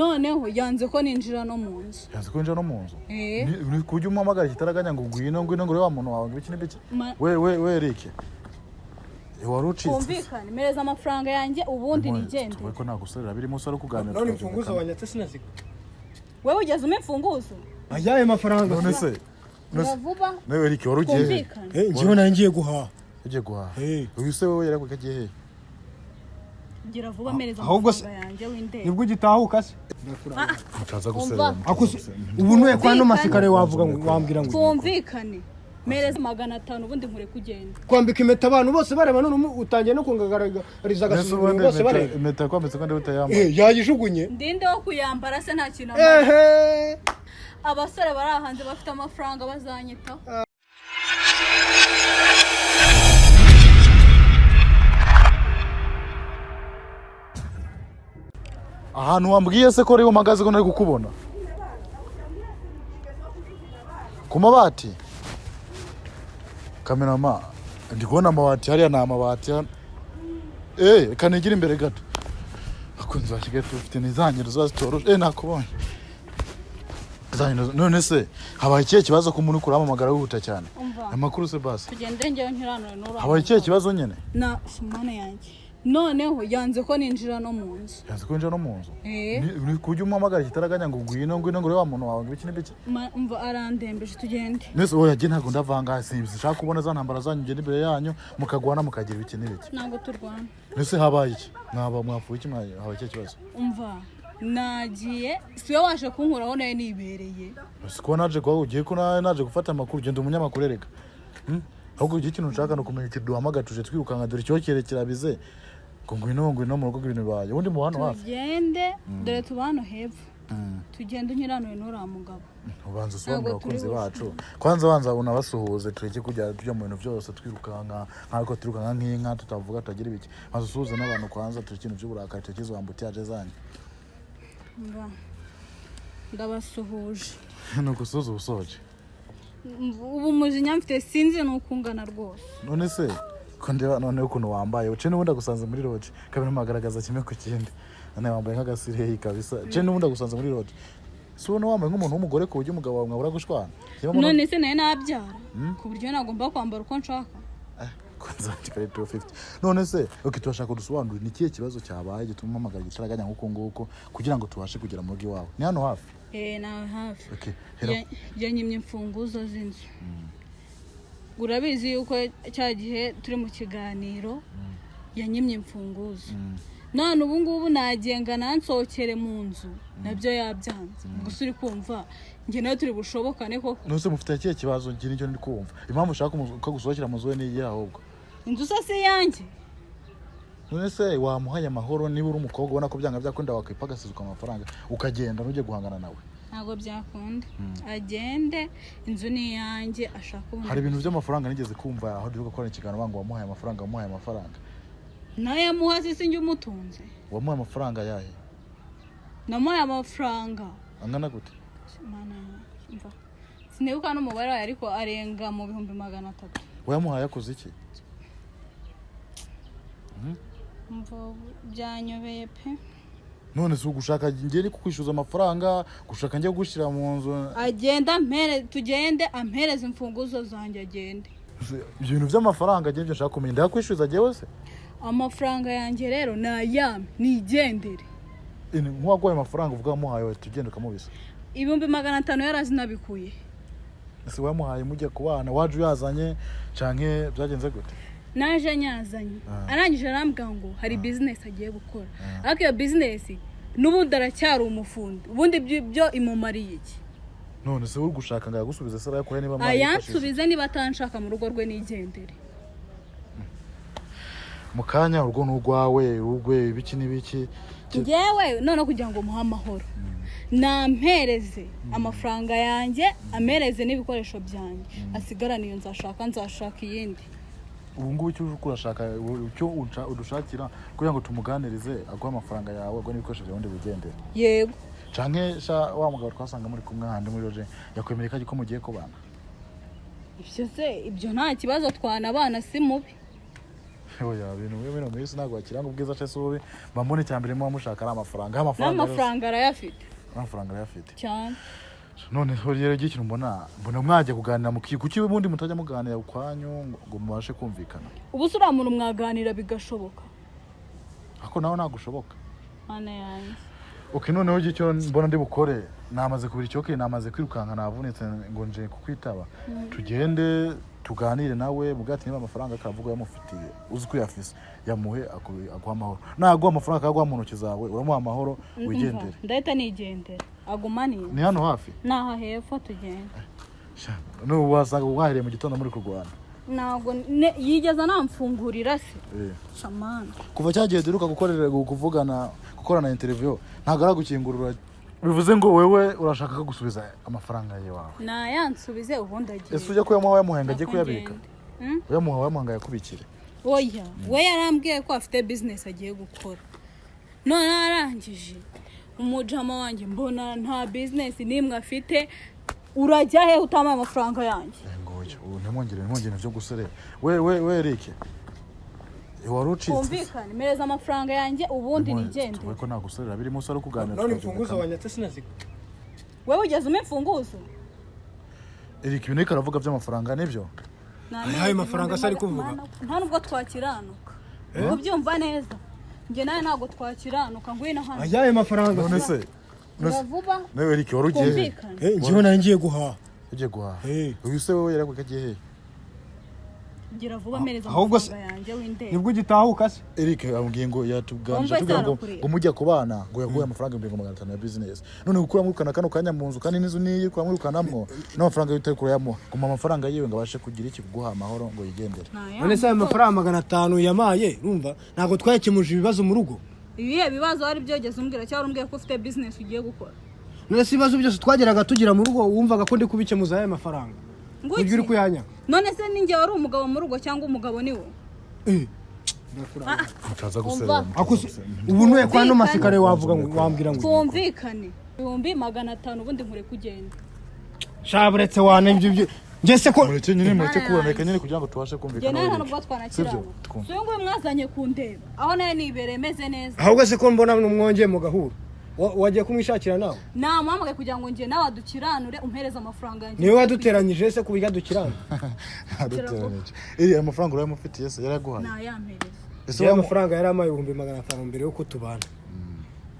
noneho yanze ko ninjira no mu nzu. Yanze ko ninjira no mu nzu? Ni kujya umamagara kitaraganya ngo ngwino ngo wa muntu wawe ngibiki n'ibiki. We Eric. Warucitse. Kumvikana mereza amafaranga yanjye ubundi nigende. Ko nagusorera birimo saro kuganira. None imfunguzo wanyatse sinazika. Wewe ugeze umfunguzo? Ayaye mafaranga. None se. Ndavuba. Nawe Eric warugiye. Ngiye nangiye guhaha. Ugiye guhaha. Uyu se wowe yarakukagiye he? Gira vuba mereza amafaranga yanjye w'indege. Nibwo gitahuka se. Mutaza gusera. Ubu nwe kwa no masikare wavuga ngo wambwira ngo. Kumvikane. Mereza 500 ubundi nkure kugenda. Kwambika impeta abantu bose bareba none utangiye no kungagaragariza agasuzuguro bose bareba. Impeta kwambitse kandi utayambara. Yayijugunye. Ndinde wo kuyambara se nta kintu. Abasore barahanze bafite amafaranga bazanyita. Ahantu wambwiye se ko ari umagaze ko nari kukubona. Ku mabati. Kamerama ndi kubona amabati hariya na amabati. Kanigira imbere gato. Akunze bashige tufite nizanyiro zazitoroshe. Nakubonye. Zanyiro none se habaye ikihe kibazo ko umuntu kuramamagara wihuta cyane. Amakuru se basi. Tugende njyewe nkiranure n'ura. Habaye ikihe kibazo nyene? Na shimana yanjye. Noneho yanze ko ninjira no mu nzu. Yanze ko ninjira no mu nzu? Ni kujya umamagara kitaraganya ngo ngwino ngo wa muntu wawe ngibiki n'ibiki. Umva arandembeje tugende. Nese oya je ntago ndavanga sinshaka kubona za ntambara zanyu nge n'imbere yanyu mukagwana mukagira ibiki n'ibiki. Ntago turwana. Nese habaye iki? Mwaba mwafuye iki habaye iki kibazo? Umva nagiye siwe waje kunkuraho naye nibereye. Siko naje kwa ugiye ko naje gufata amakuru genda umunyamakuru erega. Ahubwo igihe kintu nshaka no kumenya kiduhamagara tuje twirukanga dore cyo kirekirabize. Ngwino mu rugo ibintu baye ubundi mu hano hafi tugende dore tubano hepfo tugende nyiranwe n'ura mugabo ubanza usomera abakunzi bacu kwanza unabasuhuze tureke kujya tujya mu bintu byose twirukanga nk'ako twirukanga nk'inka tutavuga tutagira ibiki maze usuhuze n'abantu kwanza turi ikintu cy'uburakari tukizo wambutiyaje zanyu ndabasuhuje no gusuhuza ubusoje ubu mujinya mfite sinzi n'ukungana rwose none se kondeba none ukuntu wambaye uce n'ubundi gusanze muri lodge kabiri magaragaza kimwe ku kindi nane wambaye nk'agasireyi kabisa uce n'ubundi gusanze muri lodge so no wambaye nk'umuntu w'umugore ku buryo umugabo wawe mwabura gushwana none se naye nabyara ku buryo nagomba kwambara uko nshaka kwanza tikari 250 none se ukitwashaka dusobanura ni kiye kibazo cyabaye gituma amagara gitaraganya nguko kugira ngo tubashe kugera mu rugo iwawe ni hano hafi na hafi okay yanyimye imfunguzo z'inzu urabizi yuko cyagihe turi mu kiganiro yanyimye imfunguzo none ubu ngubu nagenga nansokere mu nzu nabyo yabyanze gusa uri kumva nge nayo turi bushobokane koko nose mufite kiye kibazo ngira nicyo ndi kumva impamvu ushaka ko gusohokera mu nzu ni ahubwo inzu se yanjye none se wamuhaye amahoro niba uri umukobwa ubona ko byanga byakunda wakwipagasizuka amafaranga ukagenda nujye guhangana nawe ntago byakunda agende inzu ni yanjye ashaka ubundi hari ibintu by'amafaranga nigeze kumva aho duruka gukora ikiganiro bango wamuhaye amafaranga naye amuhaze sinjye umutunze wamuhaye amafaranga yahe namuhaye amafaranga angana gute mana mva sinibuka n'umubare wayo ariko arenga mu 300 wamuhaye akoze iki mva byanyobeye pe none se ugushaka ngeri kukwishyuza amafaranga gushaka njye gushira mu nzu agenda tugende ampereza imfunguzo zanjye agende ibintu by'amafaranga agende byo nshaka kumenya ndakwishyuza agiye wese amafaranga yanjye rero nayame nigendere nk'uwagoye amafaranga uvuga muhaye tugende ukamubisa 500 yarazi nabikuye ese wamuhaye mujye kubana waje uyazanye canke byagenze gute naje nyazanye arangije arambwa ngo hari business agiye gukora ariko iyo business n'ubundi aracyari umufundi ubundi byo imumariye iki none se uri gushaka ngagusubiza se yakora niba mari ayansubize niba atanshaka mu rugo rwe nigendere mukanya urwo n'urwawe urugwe ibiki n'ibiki ngewe none kugira ngo muha amahoro nampereze amafaranga yanjye amereze n'ibikoresho byanjye asigarana iyo nzashaka iyindi ubu ngubu icyo urashaka icyo udushakira kugira ngo tumuganirize aguha amafaranga yawe agwa n'ibikoresho byawe bigendera yego canke wa mugabo twasanga muri kumwe handi muri roje yakwemereka ko mugiye kubana ibyo nta kibazo twana abana si mubi oya bintu bimwe mu isi ntabwo bakiranga ubwiza cyo subi bambone cyambere mu mushaka ari amafaranga amafaranga n'amafaranga arayafite cyane none rero ikintu mbona mwajya kuganira kuki ubundi mutajya muganira ukwanyu ngo mubashe kumvikana ubu se uriya muntu mwaganira bigashoboka ako nawe nagushoboka mana yanjye noneho icyo mbona ndi bukore namaze kubira icyoke namaze kwirukanka navunitse ngo nje kukwitaba tugende tuganire nawe mugati niba amafaranga akavuga yamufitiye uzi ko yafise yamuhe aguha amahoro naguha amafaranga akaguha mu ntoki zawe uramuha amahoro wigendere ndahita nigendera agumanire ni hano hafi naha hepfo tugenda n'ubu wasanga wahiriye mu gitondo muri kurwana ntabwo yigeza namfungurira se shamana kuva cyagiye duruka gukorana interview ntabwo aragukingurura bivuze ngo wewe urashaka ko gusubiza amafaranga yawe nayansubize ubundi agiye ese ujya kuyamuha yamuhenga agiye kuyabika yamuhanga yakubikire oya we yarambwiye ko afite business agiye gukora none arangije umujama wanjye mbona nta business nimwe afite urajya he utama amafaranga yanjye ubu ntimwongere byo gusere we Eric warucitse kumvikana mereza amafaranga yanjye ubundi nigende tuvuye ko naguserera birimo usara kuganira none imfunguzo wanyatse sinaziko wewe ugeze imfunguzo Eric bineka aravuga by'amafaranga nibyo ayo mafaranga sari kuvuga nta nubwo twakiranuka ubyumva neza nge nawe ntabwo twakiranuka ngwino hano ayo mafaranga none se vuba nawe Eric warugiye ngiye nangiye guhaha uyu se wewe yarakukagiye he gira vuba mereza amafaranga yanjye w'indege nibwo gitahuka se Eric ambwiye ngo yatubganije tugira ngo mujya kubana ngo yaguye amafaranga 500 ya business none gukura mwukana kano kanya mu nzu kandi nizo niyi kwa mwirukanamwo n'amafaranga y'itari kure yamuha kuma amafaranga yiwe ngo abashe kugira iki kuguha amahoro ngo yigendere none se amafaranga 500 yamaye urumva ntago twakemuje ibibazo mu rugo ibihe bibazo ari byogeze umbwira cyangwa umbwiye ko ufite business ugiye gukora none se ibibazo byose twageraga tugira mu rugo wumvaga ko ndi kubikemuza aya mafaranga ngwiki uri kuyanya none se ninjye wari umugabo mu rugo cyangwa umugabo ni wo utaza gusera ubu nwe kwa no masikare wavuga ngo wambwira ngo twumvikane 500 ubundi nkure kugenda shaburetse wane ibyo ngese ko mureke kuraneka nyine kugira ngo tubashe kumvikana nge nta nubwo twanakirana so ngo mwazanye kundeba aho naye nibere meze neza ahubwo se ko mbona mwongeye mu gahuru wagiye kumwishakira nawe namuhamagaye kugira ngo nge nawe adukiranure umpereze amafaranga yanjye niwe waduteranyije se kubiga dukirana iri amafaranga urayamufitiye se yaraguhaye nayampereza ese amafaranga yari amaye 500 mbere yo kutubana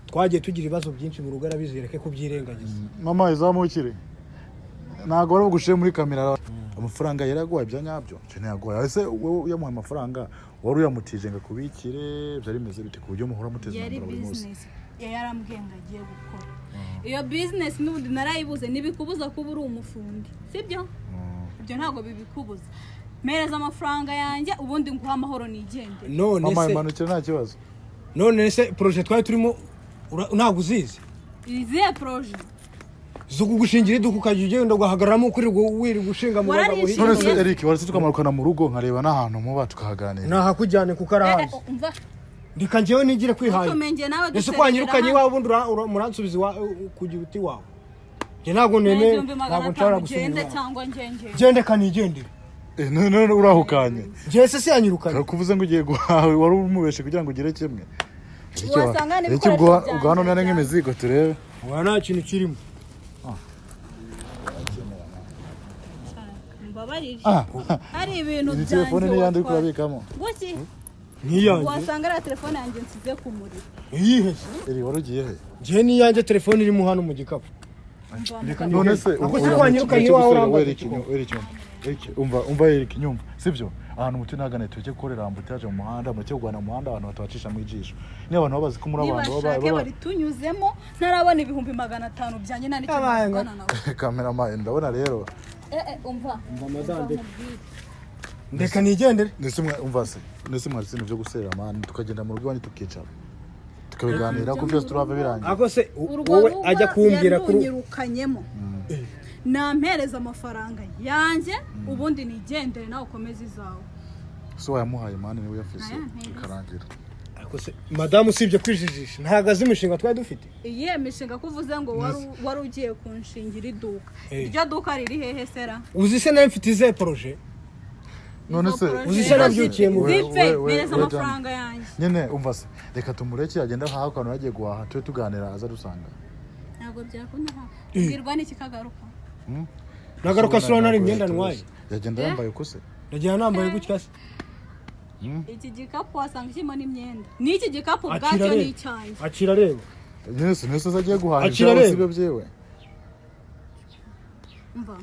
twagiye tugira ibibazo byinshi mu rugo arabizereke ko byirengagiza mama izamukire ntago wari ugushiye muri kamera amafaranga yaraguhaye bya nyabyo cyane yaguhaye ese wowe yamuhaye amafaranga wari uyamutije ngo kubikire byari bimeze bite ku buryo muhora muteze imbere buri munsi yarambwiye ngo agiye gukora iyo business n'ubundi narayibuze nibikubuza kuba uri umufundi sibyo ibyo ntago bibikubuza mereza amafaranga yanjye ubundi nguha amahoro nigende none se mama imanukira nta kibazo none se projet twari turimo ntago uzizi izihe projet zo kugushingira iduka ukajya ugenda ugahagararamo ukuri wiri gushinga mu bagabo hirya none se Eric waretse tukamarukana mu rugo nkareba n'ahantu muba tukahaganira nahakujyane kuko arahazi ndika njyewe nigire kwihaye ese kwanyirukanye iwawe ubundi muransubiza kugira uti wawe njye ntabwo nene ntabwo nshobora gusubiza gende kanigendere none urahukanye njye se yanyirukanye kuvuze ngo ugiye guhawe wari umubeshe kugira ngo ugire kimwe icyo ugahano nane nk'imizigo turebe ubu nta kintu kirimo hari ibintu byanjye telefone n'iyandi uri kurabikamo niyanjye wasanga ari telefone yanjye nsize ku muriro iyihe eri wari ugiye he njye niyanjye telefone irimo hano mu gikapu none se wanyirukanye iwawe urambaye umva Eric nyumva sibyo ahantu muti nagane tujye gukorera ambutaje mu muhanda mucyo kugwana mu muhanda abantu batabacisha mu ijisho ni abantu babazi ko muri abantu bari tunyuzemo ntarabona 500 byanye nani cyane nawe cameraman ndabona rero umva ndamazande ndeka nigendere nese mwari byo gusera man tukagenda mu rugo bani tukicara tukabiganira ko byose turava birangiye ako se wowe ajya kumbwira kuri unyirukanyemo nampereza amafaranga yanjye ubundi nigendere nawe ukomeze izawe so yamuhaye man niwe yafise ikarangira ako se madame usibye kwijijisha ntagaze imishinga twari dufite iye mishinga kuvuze ngo wari ugiye kunshingira iduka iryo duka riri hehe sera uzi se nawe mfite ize projet none se uzise nabyukiye mu zipfe mereza amafaranga yanjye nyine umva se reka tumureke agenda aho akantu yagiye guhaha tube tuganira aza dusanga ntabwo byakunda ubwirwa n'iki kagaruka nagaruka sura nari imyenda ntwaye yagenda yambaye uko se nagiye nambaye gutya se iki gikapu wasanga kirimo n'imyenda n'iki gikapu bwacyo ni icyanjye akira reba Yesu agiye guhaha ibyo byewe mva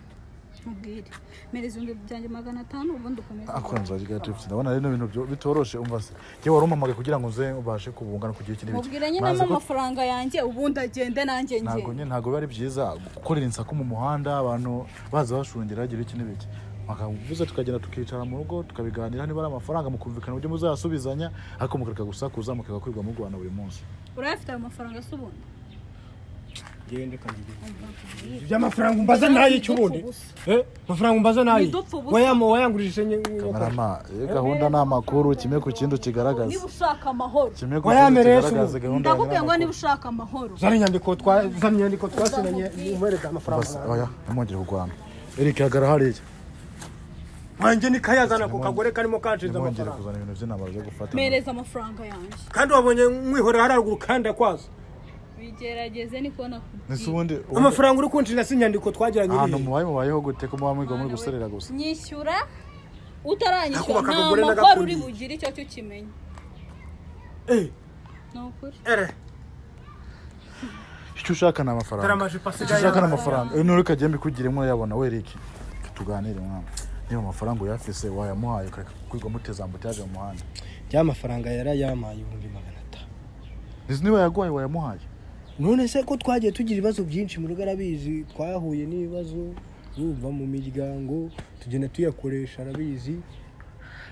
mubwire mereza ibihumbi byanjye 500 ubundi ukomeza akunze agiye tufite ndabona rero ibintu bitoroshe umva se cyo wari umamagaye kugira ngo nze ubashe kubungana kugira ikindi biki mubwire nyine amafaranga yanjye ubundi agende nanjye ntago bari byiza gukorera insako mu muhanda abantu baza bashungera agira ikindi biki makavuze tukagenda tukicara mu rugo tukabiganira niba ari amafaranga mukumvikana uburyo muzayasubizanya ariko mukareka gusakuza mukaga kwirwa mu Rwanda buri munsi urafite ayo mafaranga subundi gende kanjye by'amafaranga umbaza nayi cyubundi amafaranga umbaza nayi wayangurije kamarama gahunda n'amakuru kimwe ku kindi kigaragaza niba ushaka amahoro kigaragaza gahunda ndakubwiye ngo niba ushaka amahoro zari nyandiko twasinanye umwereka amafaranga oya namongera kugwana Eric hagara hariya Manje ni kayazana ku kagore karimo kanshiza amafaranga kuzana ibintu by'inama byo gufata mereza amafaranga yanjye kandi wabonye mwihorera haraguru kandi akwaza bigerageze ni kubona nisubundi amafaranga uri kunshira sinyandiko twagiranye hano mubayeho gute ko muba mwiga muri guserera gusa nyishyura utaranyishyura nta makuru uri bugire icyo cyo kimenya nokuri icyo ushaka na amafaranga icyo ushaka na amafaranga nuri kagiye mbikugiremo yabona we Eric tuganire mwana niyo amafaranga uyafise wayamuhaye kwigwa muteza ambutaje mu muhanda ya mafaranga yarayamaye 500 Nizi niba yagoye wayamuhaye none se ko twagiye tugira ibibazo byinshi mu rugarabizi twahuye n'ibibazo yumva mu miryango tugenda tuyakoresha arabizi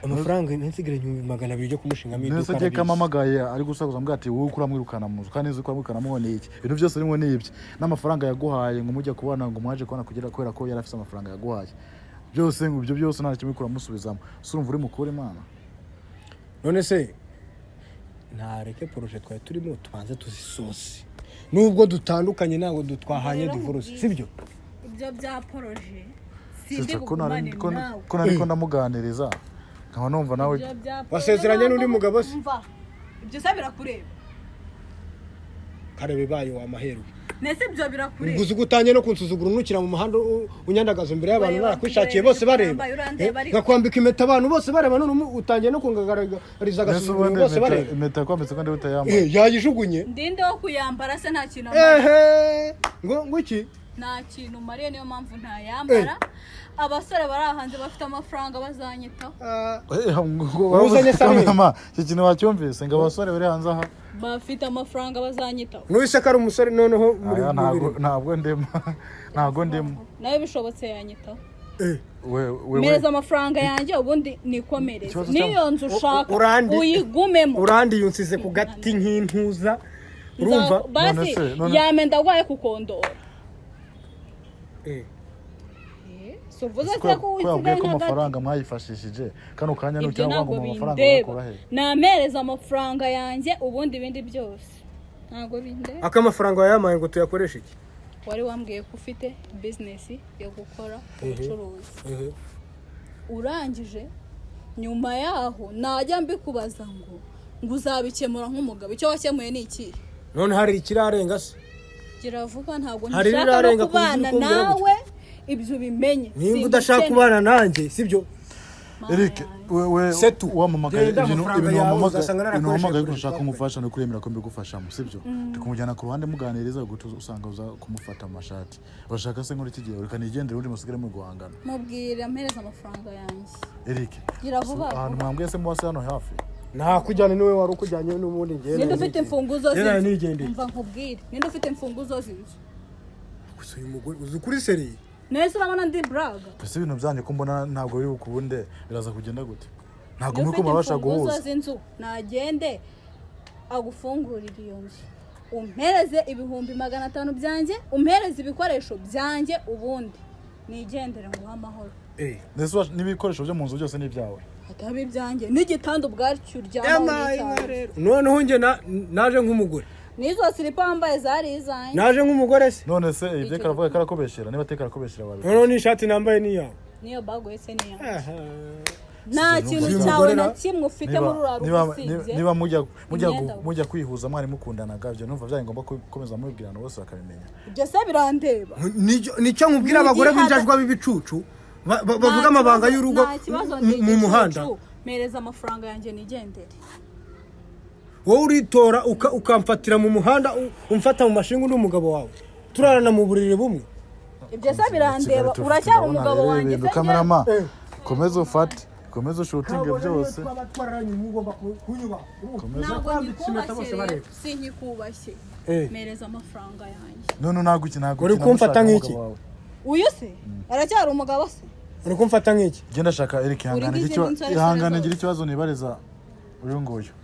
amafaranga nsigire 200 byo kumushinga mito nese je kamamagaye ari gusakuza mbwa ati wowe ukura mwirukana muzu kandi nzi ko mwirukana muone iki ibintu byose rimwe n'ibyo n'amafaranga yaguhaye ngo mujye kubana ngo mwaje kubana kugira kwera ko yarafise amafaranga yaguhaye byose ngo ibyo byose nta kimwe kura musubizamo surumva uri mukuru Imana none se ntareke projet twaye turimo tubanze tuzisosi nubwo dutandukanye nago dutwahanye divorce sibyo ibyo bya projet sindi bugumane ko nari ko ndamuganiriza nkaba numva nawe wasezeranye n'undi mugabo se ibyo sabira kureba karebe bayo amaheru nese ibyo birakureba nguzi gutanye no kunsuzugura unukira mu muhanda unyandagaza imbere y'abantu barakwishakiye bose bareba ngakwambika impeta abantu bose bareba none utangiye no kungagaragariza agasuzuguro bose bareba impeta kwambitse kandi utayambaye yayijugunye ndinde wo kuyambara se nta kintu ngo iki nta kintu mariye niyo mpamvu ntayambara abasore bari ahanze bafite amafaranga bazanyitaho uzanye samama iki kintu wacyumvise ngo abasore bari hanze aha bafite amafaranga bazanyitaho nuwise kari umusore noneho muri ntabwo ndimo nawe bishobotse yanyitaho mereza amafaranga yanjye ubundi nikomereze niyo nzu ushaka uyigumemo urandi yunsize ku gati nk'intuza urumva basi yamenda gwaye kukondora sovuze ko usigaye ko amafaranga mwayifashishije kano kanya no cyangwa ngo amafaranga yakora he namereza amafaranga yanjye ubundi ibindi byose ntago binde akamafaranga yamaye ngo tuyakoreshe iki wari wambwiye ko ufite business yo gukora ubucuruzi urangije nyuma yaho najya mbikubaza ngo uzabikemura nk'umugabo icyo wakemuye ni iki none hari ikirarenga se kiravuga ntabwo nshaka kubana nawe ibyo bimenye nimba udashaka kubana nanjye sibyo Eric wewe wamamagaye ibintu wamamagaye ko ushaka kumufasha no kuremera ko mbigufasha mu sibyo tukumujyana ku ruhande muganiriza guto usanga uza kumufata amashati bashaka se nkora kigiye ureka nigendere undi musigare mu guhangana mubwire ampereza amafaranga yanjye Eric giravuba ahantu mwambwiye se mwase hano hafi nta kujyana niwe wari ukujyanye n'ubundi ngende ninde ufite imfunguzo z'inzu umva nkubwire ninde ufite imfunguzo z'inzu gusa uyu mugore uzi kuri seri nese urabona ndi braga ese ibintu byanye ko mbona ntabwo biri ukubunde biraza kugenda gute ntabwo muri ko mabasha guhuza inzu nagende agufungurira iyo nzu umpereze 500 byanjye umpereze ibikoresho byanjye ubundi nigendere ngo amahoro nese n'ibikoresho byo mu nzu byose ni byawe atabi byanjye n'igitanda ubwacyo ryamaye noneho nge naje nk'umugore nizo silipa wambaye zari izanye naje nk'umugore se none se ibyo karavuga karakobeshera niba tekara kobeshera bari none ishati nambaye niyo bago ese niyo nta kintu cyawe na kimwe ufite muri urarugo niba mujya kwihuza mwari mukundanaga ibyo numva byari ngombwa gukomeza mubwirana bose bakabimenya ibyo se birandeba nicyo nkubwira abagore b'injajwa b'ibicucu bavuga amabanga y'urugo mu muhanda mereza amafaranga yanjye nigendere wowe uritora ukamfatira mu muhanda umfata mu mashinga n'umugabo wawe turarana mu buriri bumwe ibyo se birandeba uracyari umugabo wanjye se kamerama komeza ufate komeza ushutinge byose sinkikubashye mereza amafaranga yanjye none ntabwo uri kumfata nk'iki uyu se aracyari umugabo se uri kumfata nk'iki genda shaka Eric ihangane ngira ikibazo nibariza uyu nguyu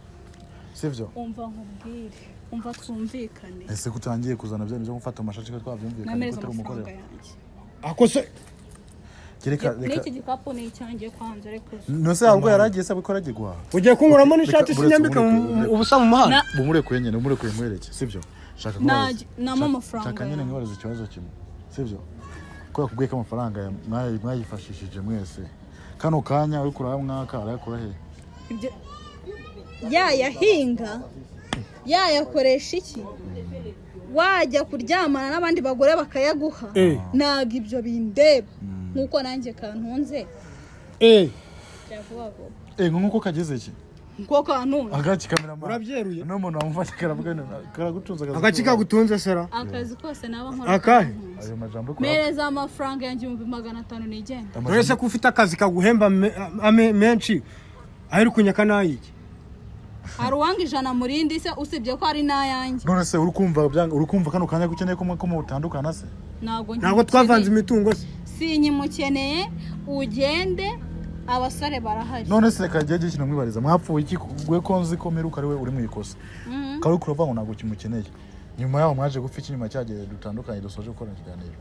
sivyo umva nkubwire umva twumvikane ese kutangiye kuzana byo gufata amashashi ko twabyumvikanye ko turi umukorera akose n'iki gikapu ni icyanjye kwanza ariko nose ahubwo yaragiye sabe ko aragiye guhaha ugiye kunkuramo n'ishati sinyambika ubusa mu muhanda bumurekuye nyene umurekuye mwereke sivyo shaka namo amafaranga shaka nyene nkibariza ikibazo kimwe sivyo ko yakubwiye ko amafaranga mwayifashishije mwese kano kanya uri kuraba mwaka arakora he yayahinga yayakoresha iki wajya kuryamana n'abandi bagore bakayaguha ntabwo ibyo bindeba nk'uko nanjye kantunze nk'uko kageze iki nk'uko kantunze agaki kamerama urabyeruye n'umuntu wamufashe karagutunze agaki kagutunze sera akazi kose naba nkora akahe ayo majambo mereza amafaranga yanjye 500 nigenda uretse ko ufite akazi kaguhemba menshi aho uri kunyaka n'ayiki hari uwanga 100 murindi se usibye ko ari n'ayanjye none se urukumva kano kanya gukeneye ko mutandukana se ntabwo twavanze imitungo se sinyimukeneye ugende abasore barahari none se kagiye gikino mwibariza mwapfuye iki gwe ko nzi ko meruka ari we uri mu ikosa kari kurava ngo ntabwo kimukeneye nyuma yaho mwaje gupfa ikinyuma cyagiye dutandukanye dusoje gukora ikiganiro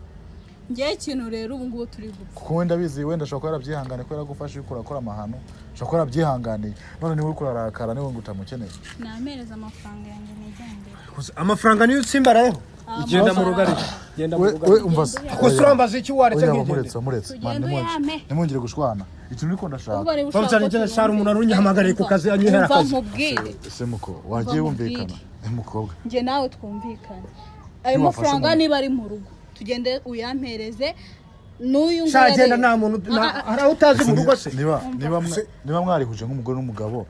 ngiye ikintu rero ubu ngubu turi gupfa kuko wenda bizi wenda shobora byihangane ko yaragufasha ukora amahano shobora byihanganiye none niwe kurarakara niwe ngo utamukeneye namereza amafaranga yanjye nigendera amafaranga niyo utsimbarayeho igenda mu rugari genda mu rugari we umva se ko surambaza iki waretse nk'igende muretse nimungire gushwana ikintu niko ndashaka bamutana igenda shara umuntu arunyihamagariye ku kazi anyihera akazi ese muko wagiye wumvikana umukobwa nge nawe twumvikane ayo mafaranga niba ari mu rugo tugende uyampereze n'uyu ngo shagenda nta muntu hari aho utazi mu rugo se niba mwarihuje nk'umugore n'umugabo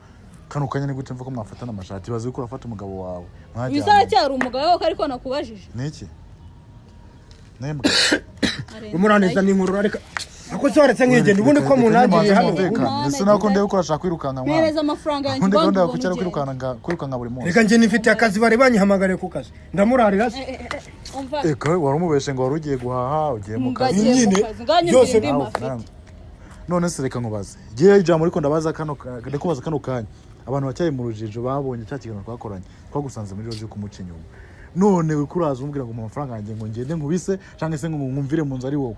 kano kanya ni gute mvuga ko mwafatana amashati bazi ko urafata umugabo wawe bizacyari umugabo wawe ariko nakubajije niki nembwa umuraneza ni inkuru ariko ako cyoretse nk'igende ubundi ko munagiriye hano ese nako ndebe ko urashaka kwirukanka mwana mereza amafaranga yanjye ubundi ko kucyara kwirukanka buri munsi reka nje nifite akazi bari banyihamagariye ku kazi ndamurarira se wari umubeshe ngo wari ugiye guhaha ugiye mu kazi nyine byose none se reka nkubaze giye ijambo ariko ndabaza kano kanya abantu bacyari mu rujijo babonye cya kiganiro twakoranye twagusanze muri roje kumuca inyuma none kuraza umbwira ngo mu mafaranga yanjye ngo ngende nkubise cyangwa se ngo nkumvire mu nzu ari wowe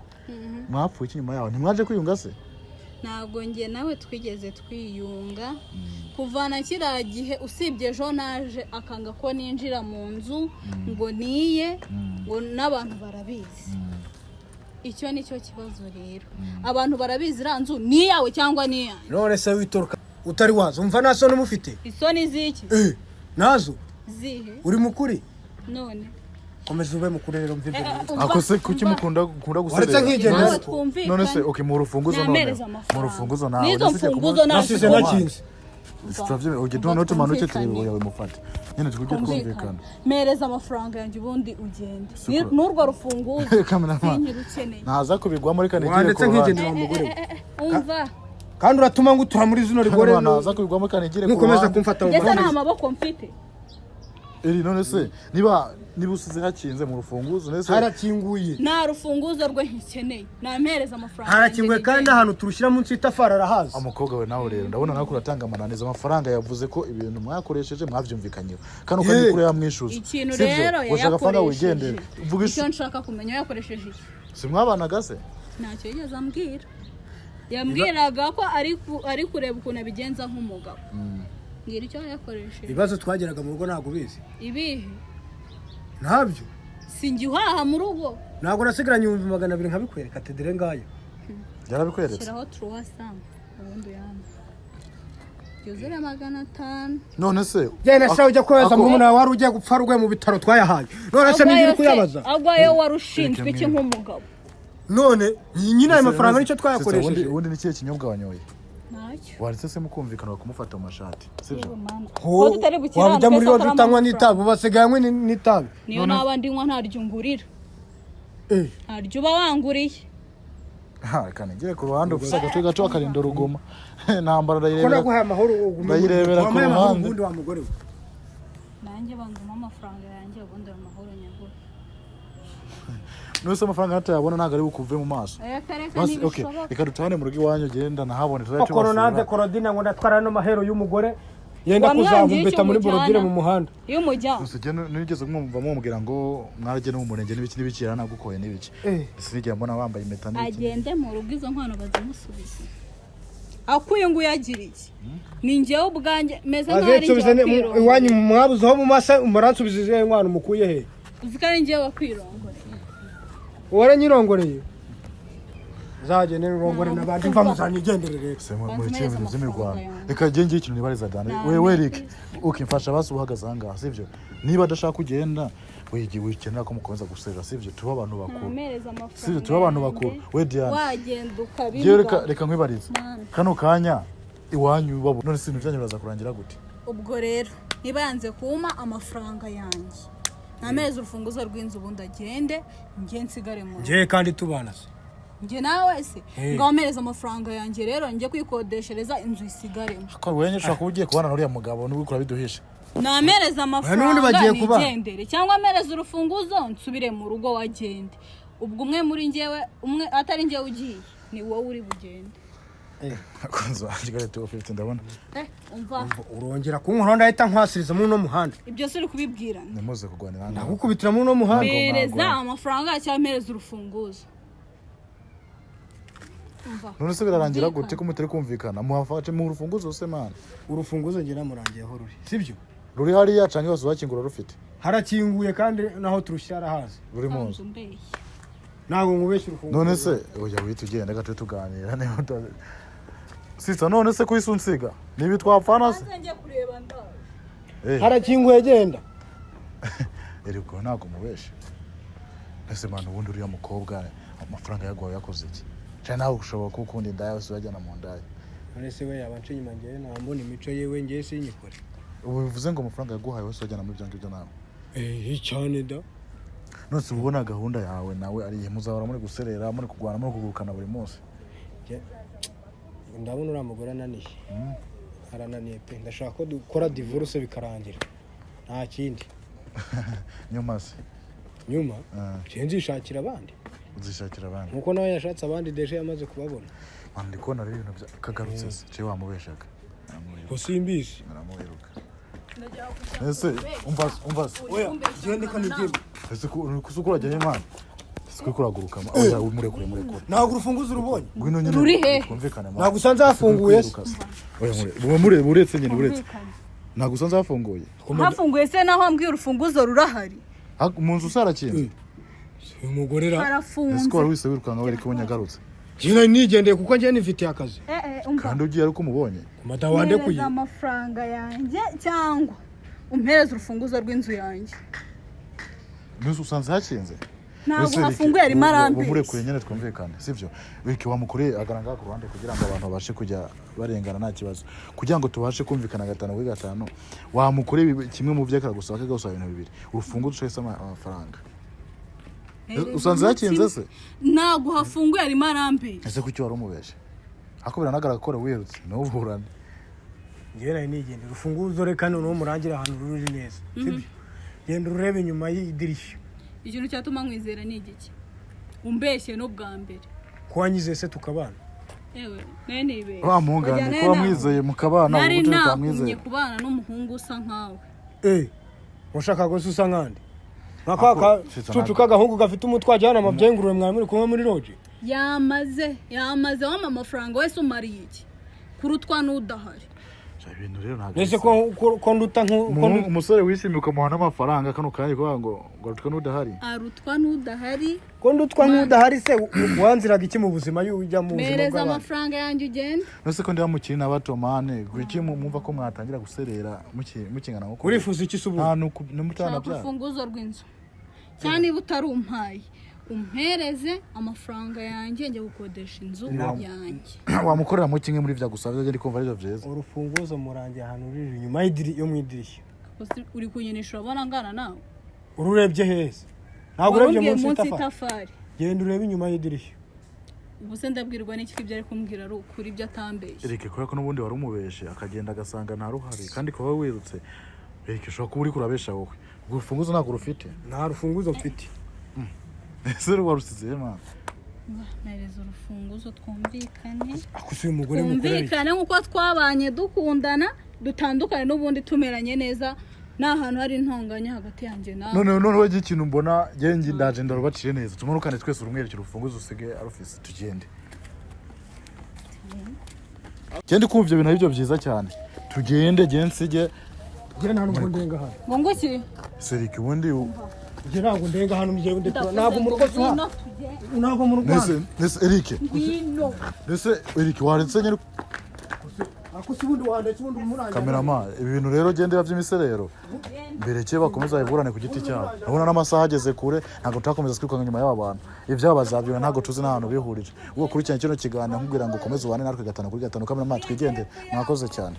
mwapfuye iki nyuma yaho ntimwaje kwiyunga se ntabwo ngiye nawe twigeze twiyunga kuvana kiriya gihe usibye ejo naje akanga ko ninjira mu nzu ngo niye ngo n'abantu barabizi icyo nicyo kibazo rero abantu barabizi iriya nzu ni iyawe cyangwa ni iyanjye none se witoroka utari wazo umva nta soni umufite isoni z'iki nazo zihe uri mukuri none komeza ube mukuri rero mvibye ako se kuki mukunda waretse nk'igende none se okay mu rufunguzo none mu rufunguzo nawe nizo mfunguzo nasize nakinze Sitavye ugitona no tumanuke turi yawe mufate nyene tukujye twumvikana mereza amafaranga yanjye ubundi ugende n'urwo rufunguzo sinyirukeneye naza kubigwamo reka nigire ko wandetse nk'igende wa mugore umva kandi uratuma ngo utura muri zino rigore naza kubigwamo reka nigire ko nukomeza kumfata mu maboko nta maboko mfite eri none se niba usize hakinze mu rufunguzo nese harakinguye nta rufunguzo rwe nkikeneye nampereza amafaranga harakinguye kandi ahantu turushyira munsi y'itafari arahazi umukobwa we nawe rero ndabona nako uratanga amananiza amafaranga yavuze ko ibintu mwakoresheje mwavyumvikanyeho kano kandi kure yamwishuza ikintu rero yakoresheje icyo nshaka kumenya yakoresheje iki si mwabanaga se ntacyo yigeze ambwira yambwiraga ko ari kureba ukuntu abigenza nk'umugabo ngira icyo yakoresheje ibibazo twageraga mu rugo ntabwo ubizi ibihe ntabyo sinjye uhaha mu rugo ntabwo nasigaranye 200 nkabikwereka tedere ngayo yarabikweretse shiraho 300 ubundi yamba yuzure 500 none se genda se ujya kweza mu muntu wari ugiye gupfa rwe mu bitaro twayahaye none se nigiri kuyabaza agwayo warushinzwe iki nk'umugabo none nyine ayo mafaranga nicyo twayakoresheje ubundi ni kiye kinyobwa wanyoye ntacyo waretse se mukumvikana bakumufata mu mashati sibyo wabujya muri road utanywa n'itabi basigaye n'itabi niyo nabandi nywa ntaryo ngurira ntaryo uba wanguriye kanegere ku ruhande ufise agace gato akarinda ruguma ntambara ndayirebera ko amahoro ndayirebera ku ruhande ubundi wa mugore we nanjye banzuma amafaranga yanjye ubundi amahoro nyagura nuse amafaranga natayabona ntago ari bukuve mu maso okay reka dutane mu rugo iwanyu genda nahabone tuzaje koronade korodina ngo ndatwara no mahero y'umugore yenda kuzavumbeta muri borodire mu muhanda iyo mujya usije nigeze mwumva mumubwira ngo mwaraje no mu murenge n'ibiki n'ibikira nagukoye n'ibiki sinigera mbona wambaye impeta n'ibiki agende mu rugo izo nkwano bazimusubiza akuye ngo uyagiriye ni njyewe ubwanjye meze nk'ari njyewe iwanyu mwabuze aho mu masa umuransubize inkwano mukuye he uzikari njyewe wakwirongoreye waranyirongoreye zagene rongore nabandi mva muzanigenderere muri cyemezo z'imirwano reka genge ikintu nibariza dane wewe Rick ukimfasha basi uhagaze hanga sivyo niba adashaka kugenda wigi wikenera ko mukomeza guserera sivyo tuba abantu bakuru sivyo tuba abantu bakuru we Diana wagenda ukabirwa reka nkwibariza kano kanya iwanyu babo none sintu byanyu biraza kurangira gute ubwo rero niba yanze kuma amafaranga yanjye nameze urufunguzo rw'inzu ubundi agende ngiye nsigare mu ngiye kandi tubana se nge nawe se ngamereza amafaranga yanjye rero ngiye kwikodeshereza inzu isigaremo ko wenye ushaka ugiye kubana n'uriya mugabo niwe ukora biduhisha namereza amafaranga nigendere cyangwa amereza urufunguzo nsubire mu rugo wagende ubwo umwe muri njyewe umwe atari njyewe ugiye ni wowe uri bugende kunzo ajigare to 50 ndabona umva urongera kunkora ndahita nkwasiriza muri no muhanda ibyo suri kubibwira nemoze kugwanira nanga nakukubitira muri no muhanda mereza amafaranga cyangwa amereza urufunguzo none se birarangira gute ko mutari kumvikana muhafaje mu rufunguzo se man urufunguzo ngira murangiyeho ruri sibyo ruri hariya canke bose bakingura rufite harakinguye kandi naho turushyira hazi ruri munzu nago ngubeshye urufunguzo none se oya witugenda gato tuganira ne sisa none se kuyisunsiga nibi twapfana se nje kureba ndaho harakinguye genda eriko nago mubeshe ese man ubundi uriya mukobwa amafaranga yagwaye yakoze iki cyane aho ushobora kukunda indaya yose bajyana mu ndaya none se we yabanci nyuma ngiye nambona imico yewe ngiye sinyikore ubu bivuze ngo amafaranga yaguhaye wose bajyana muri byange byo nawe cyane da none se ubona gahunda yawe nawe ari muzahora muri guserera muri kugwana muri kugurukana buri munsi ndabona uriya mugore ananiye arananiye pe ndashaka ko dukora divorce bikarangira nta kindi nyuma se nyuma nzishakira abandi uzishakira abandi nkuko nawe yashatse abandi deje yamaze kubabona mandi ko nari ibintu kagarutse se cyo wamubeshaga ko simbizi naramuheruka ese umva oya gende ko nigiye ese kusukura jya Imana sikwe kuraguruka oya murekure ntabwo urufunguzo urubonye ngwino nyine ruri he twumvikane ntabwo usanze hafunguye se oya buretse nyine buretse ntabwo usanze hafunguye hafunguye se naho ambwiye urufunguzo rurahari mu nzu sarakinze umugore ra harafunze ese ko wari wise wirukanga wari ko nyagarutse jina nigendeye kuko njye nifitiye akazi kandi ugiye ari ko mubonye kumata wande kuyi amafaranga yanjye cyangwa umpereza urufunguzo rw'inzu yanjye nuse usanze hakinze ntabwo hafunguye ari marambe umurekuye nyene twumvikane sivyo wiki wamukoreye agaranga ku ruhande kugira ngo abantu babashe kujya barengana nta kibazo kugira ngo tubashe kumvikana gatano kuri gatano wamukoreye kimwe mu vyakara gusaba ke gusaba ibintu bibiri urufunguzo ushese amafaranga usanze hakinze se ntabwo hafunguye ari marambe ese kuki wari umubeshe akubira nagara gukora wirutse no burane ngera nigende urufunguzo reka none umurangira ahantu ruri neza sibyo genda urebe inyuma y'idirishya ikintu cyatuma nkwizera ni igiki umbeshye no bwa mbere ko wanyize se tukabana yewe nene ibe mungane ko wamwizeye mukabana ubu tutamwizeye kubana n'umuhungu usa nkawe ushaka ko usa nkandi nkaka tutuka gahungu gafite umutwaje hano amabyengurure mwari muri kumwe muri loje yamaze wama amafaranga wese umariye iki kurutwa n'udahari ibintu rero ntabwo nese ko nduta umusore wishimiye ukamuha n'amafaranga kano kanya kuvuga ngo arutwa n'udahari ko ndutwa n'udahari se wanziraga iki mu buzima ujya mu buzima mereza amafaranga yanjye ugenda nose ko ndiba mukiri n'abatomane gwiki mwumva ko mwatangira guserera mukingana nko urifuza iki se ubu n'umutana bya urufunguzo rw'inzu cyane niba utari umpaye umpereze amafaranga yanjye njye gukodesha inzu yanjye wamukorera mu kimwe muri vya gusaba byo kumva ari byo byiza urufunguzo murangiye ahantu riri inyuma yo mu idirishya uri kunyinisha urabona ngana nawe ururebye heza ntabwo urebye munsi y'itafari genda urebe inyuma y'idirishya ubu se ndabwirwa n'iki ibyo ari kumbwira ari ukuri ibyo atambeshye Eric kubera ko n'ubundi wari umubeshe akagenda agasanga nta ruhari kandi kuba wirutse Eric ushobora kuba uri kurabesha wowe ubwo urufunguzo ntabwo rufite nta rufunguzo mfite ese warusize man mereza urufunguzo twumvikane akusuye umugore mukuru twumvikane nk'uko twabanye dukundana dutandukane n'ubundi tumeranye neza nta hantu hari intonganya hagati yanjye nawe none we ikintu mbona gengi ndaje ndarubaciye neza tumanukane twese urumwerekera urufunguzo usige arufise tugende gende kumva ibyo bintu ari byo byiza cyane tugende gensige nta nubwo ndenga hano ngo nguki Seriki ubundi ntabwo ndenga hano mgiye ntabwo mu rugo ntabwo mu rugo nese Eric nese Eric waretse nyine akusibundi wandetse ubundi umurangira cameraman ibi bintu rero gende by'imiserero mbere cye bakomeza biburane ku giti cyabo nabona n'amasaha ageze kure ntabwo tutakomeza twikanga nyuma y'aba bantu ibyabo bazabyo ntabwo tuzi n'ahantu bihurije ubwo kuri cyane kino kiganiro nkubwira ngo ukomeze ubane natwe 5 kuri 5 cameraman twigende mwakoze cyane